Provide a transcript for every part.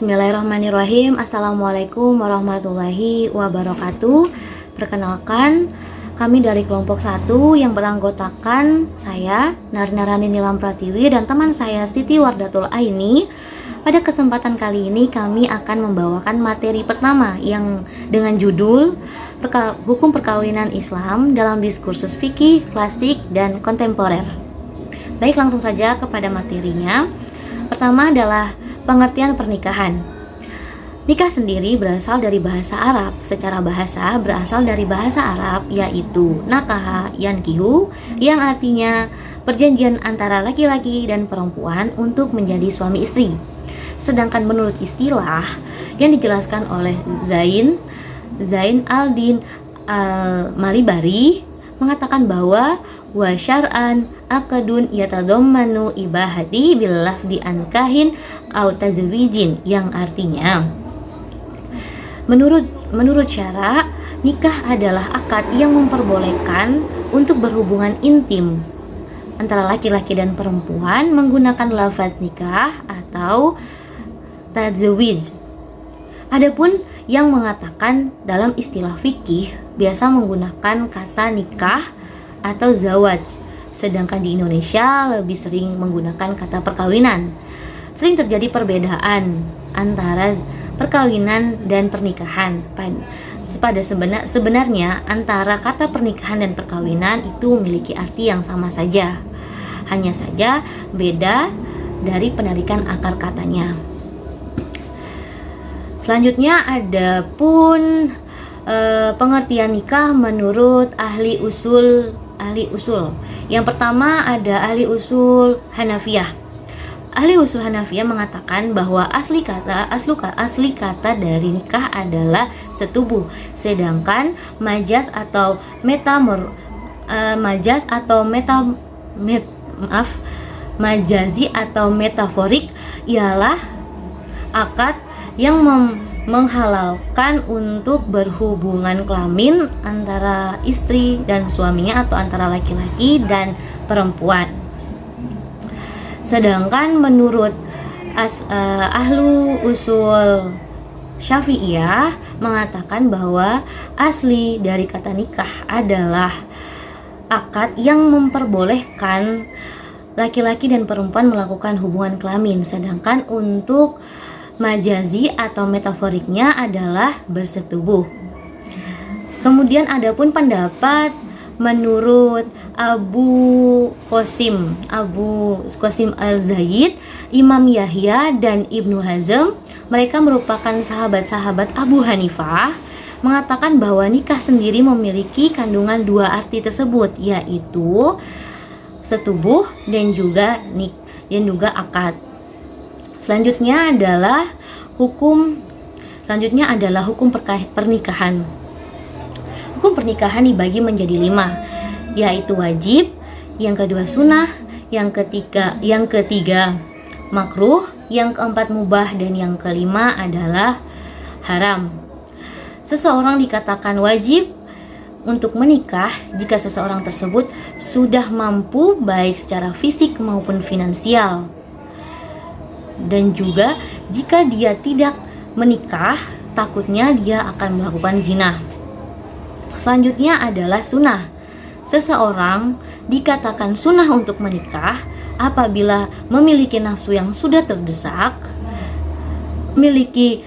Bismillahirrahmanirrahim. Assalamualaikum warahmatullahi wabarakatuh. Perkenalkan, kami dari kelompok 1 yang beranggotakan saya, Narnarani Nilam Pratiwi, dan teman saya Siti Wardatul Aini. Pada kesempatan kali ini kami akan membawakan materi pertama yang dengan judul Hukum Perkawinan Islam dalam Diskursus Fikih, Klasik, dan Kontemporer. Baik, langsung saja kepada materinya. Pertama adalah pengertian pernikahan. Nikah sendiri berasal dari bahasa Arab. Secara bahasa berasal dari bahasa Arab, yaitu nakaha yankihu, yang artinya perjanjian antara laki-laki dan perempuan untuk menjadi suami istri. Sedangkan menurut istilah yang dijelaskan oleh Zain al-Din al-Malibari mengatakan bahwa wa syar'an akadun yatadammanu ibahati bil lafdi ankahin au tazwijin, yang artinya menurut syara, nikah adalah akad yang memperbolehkan untuk berhubungan intim antara laki-laki dan perempuan menggunakan lafaz nikah atau tazwij. Adapun yang mengatakan dalam istilah fikih biasa menggunakan kata nikah atau zawaj, sedangkan di Indonesia lebih sering menggunakan kata perkawinan. Sering terjadi perbedaan antara perkawinan dan pernikahan. Sebenarnya antara kata pernikahan dan perkawinan itu memiliki arti yang sama saja, hanya saja beda dari penarikan akar katanya. Selanjutnya ada pun pengertian nikah menurut ahli usul. Yang pertama ada ahli usul Hanafiyah. Ahli usul Hanafiyah mengatakan bahwa asli kata dari nikah adalah setubuh, sedangkan majazi atau metaforik ialah akad yang menghalalkan untuk berhubungan kelamin antara istri dan suaminya atau antara laki-laki dan perempuan. Sedangkan menurut ahlu usul Syafi'iyah mengatakan bahwa asli dari kata nikah adalah akad yang memperbolehkan laki-laki dan perempuan melakukan hubungan kelamin, sedangkan untuk majazi atau metaforiknya adalah bersetubuh. Kemudian adapun pendapat menurut Abu Qasim al-Zaid, Imam Yahya, dan Ibnu Hazm, mereka merupakan sahabat-sahabat Abu Hanifah, mengatakan bahwa nikah sendiri memiliki kandungan dua arti tersebut, yaitu setubuh dan juga akad. Selanjutnya adalah hukum pernikahan. Hukum pernikahan dibagi menjadi 5, yaitu wajib, yang kedua sunnah, yang ketiga makruh, yang keempat mubah, dan yang kelima adalah haram. Seseorang dikatakan wajib untuk menikah jika seseorang tersebut sudah mampu baik secara fisik maupun finansial. Dan juga jika dia tidak menikah, takutnya dia akan melakukan zina. Selanjutnya adalah sunnah. Seseorang dikatakan sunnah untuk menikah apabila memiliki nafsu yang sudah terdesak, memiliki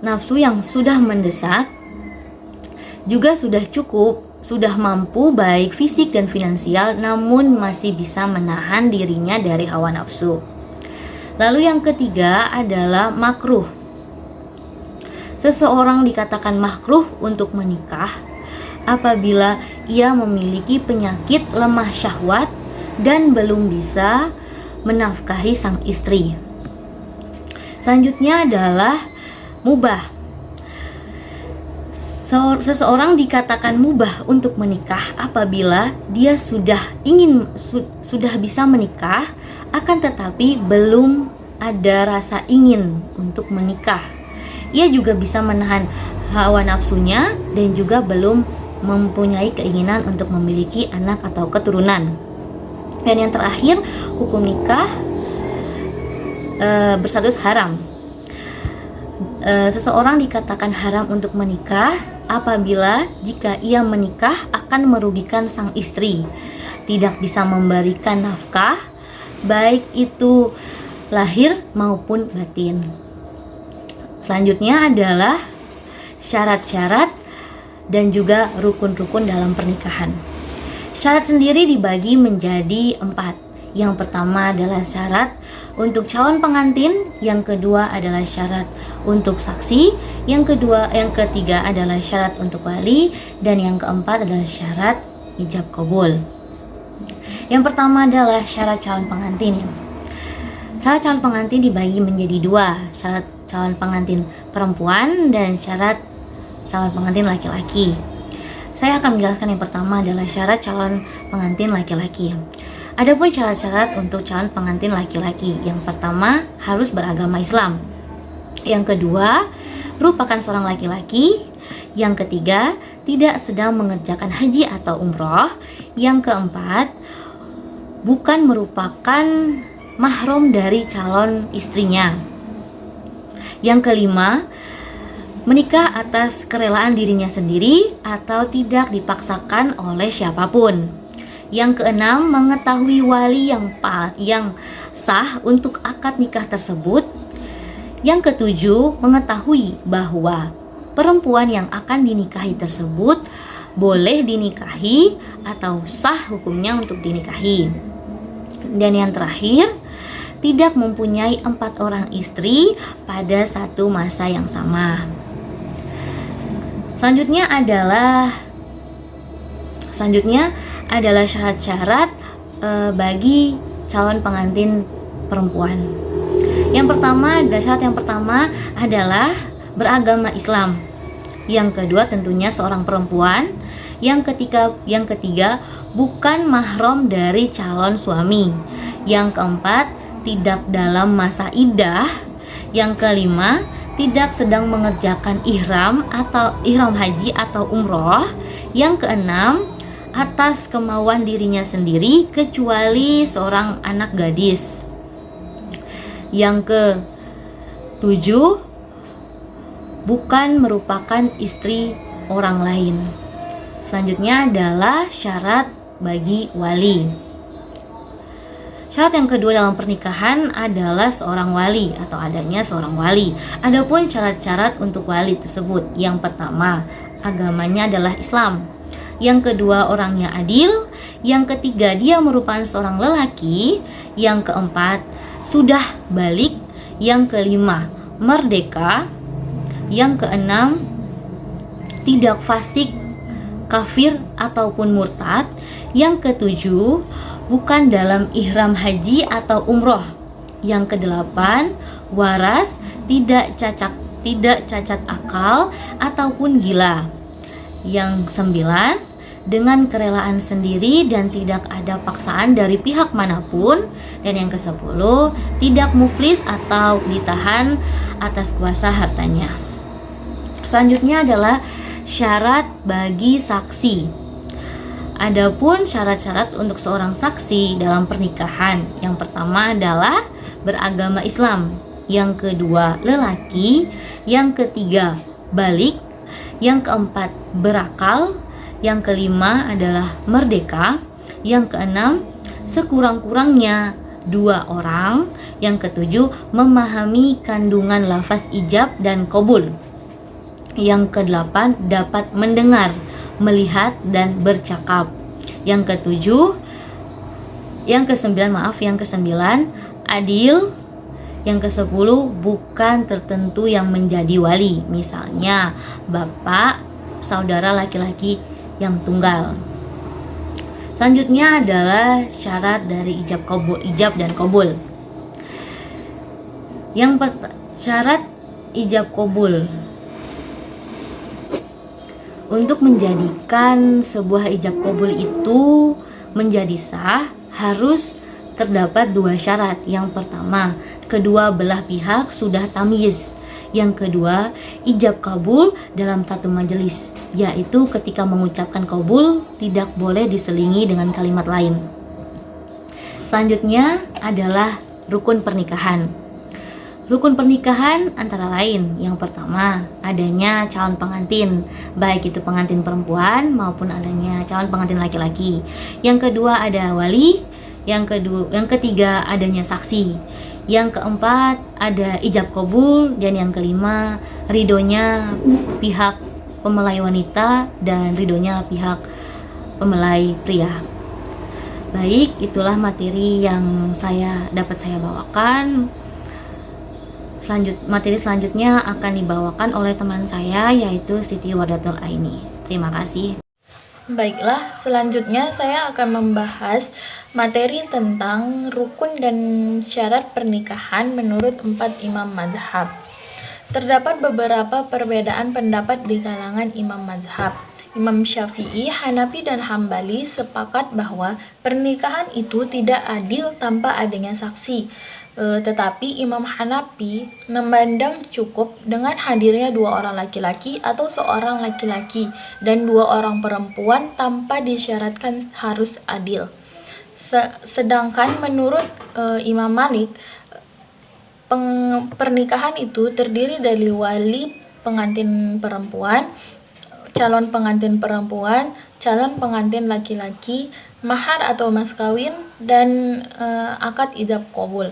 nafsu yang sudah mendesak, juga sudah mampu baik fisik dan finansial, namun masih bisa menahan dirinya dari hawa nafsu. Lalu yang ketiga adalah makruh. Seseorang dikatakan makruh untuk menikah apabila ia memiliki penyakit lemah syahwat dan belum bisa menafkahi sang istri. Selanjutnya adalah mubah. Seseorang dikatakan mubah untuk menikah apabila dia sudah bisa menikah, akan tetapi belum ada rasa ingin untuk menikah. Ia juga bisa menahan hawa nafsunya dan juga belum mempunyai keinginan untuk memiliki anak atau keturunan. Dan yang terakhir, hukum nikah berstatus haram. Seseorang dikatakan haram untuk menikah apabila jika ia menikah akan merugikan sang istri, tidak bisa memberikan nafkah, baik itu lahir maupun batin. Selanjutnya adalah syarat-syarat dan juga rukun-rukun dalam pernikahan. Syarat sendiri dibagi menjadi 4. Yang pertama adalah syarat untuk calon pengantin, yang kedua adalah syarat untuk saksi, yang ketiga adalah syarat untuk wali, dan yang keempat adalah syarat ijab kabul. Yang pertama adalah syarat calon pengantin. Syarat calon pengantin dibagi menjadi 2, syarat calon pengantin perempuan dan syarat calon pengantin laki-laki. Saya akan menjelaskan yang pertama adalah syarat calon pengantin laki-laki. Adapun syarat-syarat untuk calon pengantin laki-laki, yang pertama harus beragama Islam, yang kedua merupakan seorang laki-laki, yang ketiga tidak sedang mengerjakan haji atau umroh, yang keempat bukan merupakan mahram dari calon istrinya, yang kelima menikah atas kerelaan dirinya sendiri atau tidak dipaksakan oleh siapapun. Yang keenam, mengetahui wali yang sah untuk akad nikah tersebut. Yang ketujuh, mengetahui bahwa perempuan yang akan dinikahi tersebut boleh dinikahi atau sah hukumnya untuk dinikahi. Dan yang terakhir, tidak mempunyai 4 orang istri pada satu masa yang sama. Selanjutnya adalah syarat-syarat bagi calon pengantin perempuan. Syarat yang pertama adalah beragama Islam. Yang kedua tentunya seorang perempuan. Yang ketiga bukan mahram dari calon suami. Yang keempat tidak dalam masa iddah. Yang kelima tidak sedang mengerjakan ihram haji atau umroh. Yang keenam atas kemauan dirinya sendiri kecuali seorang anak gadis. Yang ketujuh bukan merupakan istri orang lain. Selanjutnya adalah syarat bagi wali. Syarat yang kedua dalam pernikahan adalah seorang wali atau adanya seorang wali. Adapun syarat-syarat untuk wali tersebut, yang pertama agamanya adalah Islam. Yang kedua orangnya adil, yang ketiga dia merupakan seorang lelaki, yang keempat sudah balik, yang kelima merdeka, yang keenam tidak fasik, kafir ataupun murtad, yang ketujuh bukan dalam ihram haji atau umroh, yang kedelapan waras, tidak cacat akal ataupun gila, yang kesembilan dengan kerelaan sendiri dan tidak ada paksaan dari pihak manapun, dan yang kesepuluh tidak muflis atau ditahan atas kuasa hartanya. Selanjutnya adalah syarat bagi saksi. Adapun syarat-syarat untuk seorang saksi dalam pernikahan, yang pertama adalah beragama Islam, yang kedua lelaki, yang ketiga balik, yang keempat berakal, yang kelima adalah merdeka, yang keenam sekurang-kurangnya 2 orang, yang ketujuh memahami kandungan lafaz ijab dan qabul, yang kedelapan dapat mendengar, melihat dan bercakap, yang kesembilan adil, yang kesepuluh bukan tertentu yang menjadi wali, misalnya bapak, saudara laki-laki yang tunggal. Selanjutnya adalah syarat dari ijab dan qabul. Syarat ijab qabul. Untuk menjadikan sebuah ijab qabul itu menjadi sah, harus terdapat 2 syarat. Yang pertama, kedua belah pihak sudah tamyiz. Yang kedua, ijab kabul dalam satu majelis, yaitu ketika mengucapkan qabul tidak boleh diselingi dengan kalimat lain. Selanjutnya adalah rukun pernikahan. Rukun pernikahan antara lain, yang pertama adanya calon pengantin, baik itu pengantin perempuan maupun adanya calon pengantin laki-laki. Yang kedua ada wali, yang ketiga adanya saksi, yang keempat ada ijab kabul, dan yang kelima ridhonya pihak pempelai wanita dan ridhonya pihak pempelai pria. Baik, itulah materi yang dapat saya bawakan. Materi selanjutnya akan dibawakan oleh teman saya, yaitu Siti Wardatul Aini. Terima kasih. Baiklah, selanjutnya saya akan membahas materi tentang rukun dan syarat pernikahan menurut 4 imam mazhab. Terdapat beberapa perbedaan pendapat di kalangan imam mazhab. Imam Syafi'i, Hanafi, dan Hambali sepakat bahwa pernikahan itu tidak adil tanpa adanya saksi. Tetapi Imam Hanafi memandang cukup dengan hadirnya 2 orang laki-laki atau seorang laki-laki dan 2 orang perempuan tanpa disyaratkan harus adil. Sedangkan menurut Imam Malik, pernikahan itu terdiri dari wali pengantin perempuan, calon pengantin perempuan, calon pengantin laki-laki, mahar atau mas kawin, dan akad ijab kabul.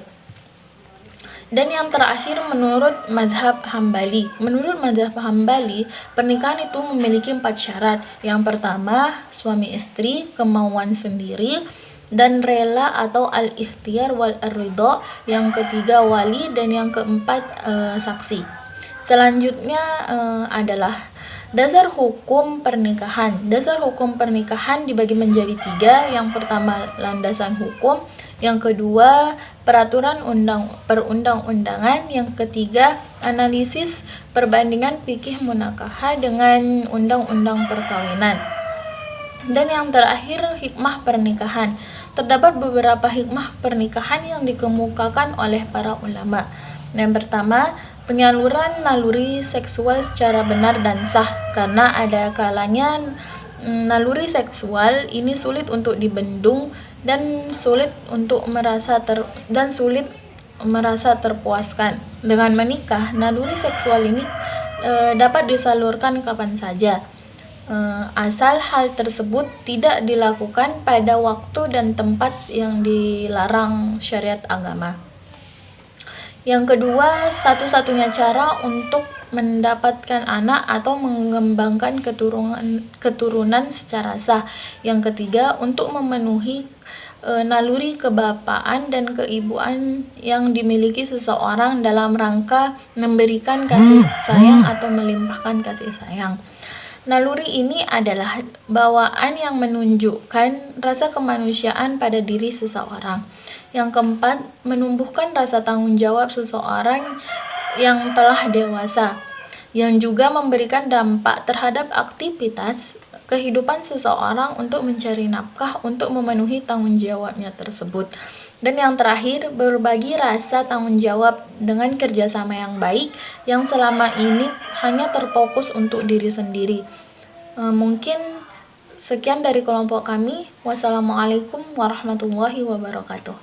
Dan yang terakhir menurut mazhab Hambali. Menurut mazhab Hambali, pernikahan itu memiliki 4 syarat. Yang pertama, suami istri, kemauan sendiri, dan rela atau al-ikhtiyar wal ridho. Yang ketiga, wali, dan yang keempat, saksi. Selanjutnya adalah dasar hukum pernikahan. Dasar hukum pernikahan dibagi menjadi 3. Yang pertama, landasan hukum. Yang kedua, peraturan perundang-undangan. Yang ketiga, analisis perbandingan fikih munakaha dengan undang-undang perkawinan. Dan yang terakhir, hikmah pernikahan. Terdapat beberapa hikmah pernikahan yang dikemukakan oleh para ulama. Yang pertama, penyaluran naluri seksual secara benar dan sah, karena ada kalanya naluri seksual ini sulit untuk dibendung dan sulit merasa terpuaskan. Dengan menikah, naluri seksual ini dapat disalurkan kapan saja, asal hal tersebut tidak dilakukan pada waktu dan tempat yang dilarang syariat agama. Yang kedua, satu-satunya cara untuk mendapatkan anak atau mengembangkan keturunan secara sah. Yang ketiga, untuk memenuhi naluri kebapaan dan keibuan yang dimiliki seseorang dalam rangka memberikan kasih sayang atau melimpahkan kasih sayang. Naluri ini adalah bawaan yang menunjukkan rasa kemanusiaan pada diri seseorang. Yang keempat, menumbuhkan rasa tanggung jawab seseorang yang telah dewasa, yang juga memberikan dampak terhadap aktivitas kehidupan seseorang untuk mencari nafkah untuk memenuhi tanggung jawabnya tersebut. Dan yang terakhir, berbagi rasa tanggung jawab dengan kerjasama yang baik yang selama ini hanya terfokus untuk diri sendiri. Mungkin sekian dari kelompok kami. Wassalamualaikum warahmatullahi wabarakatuh.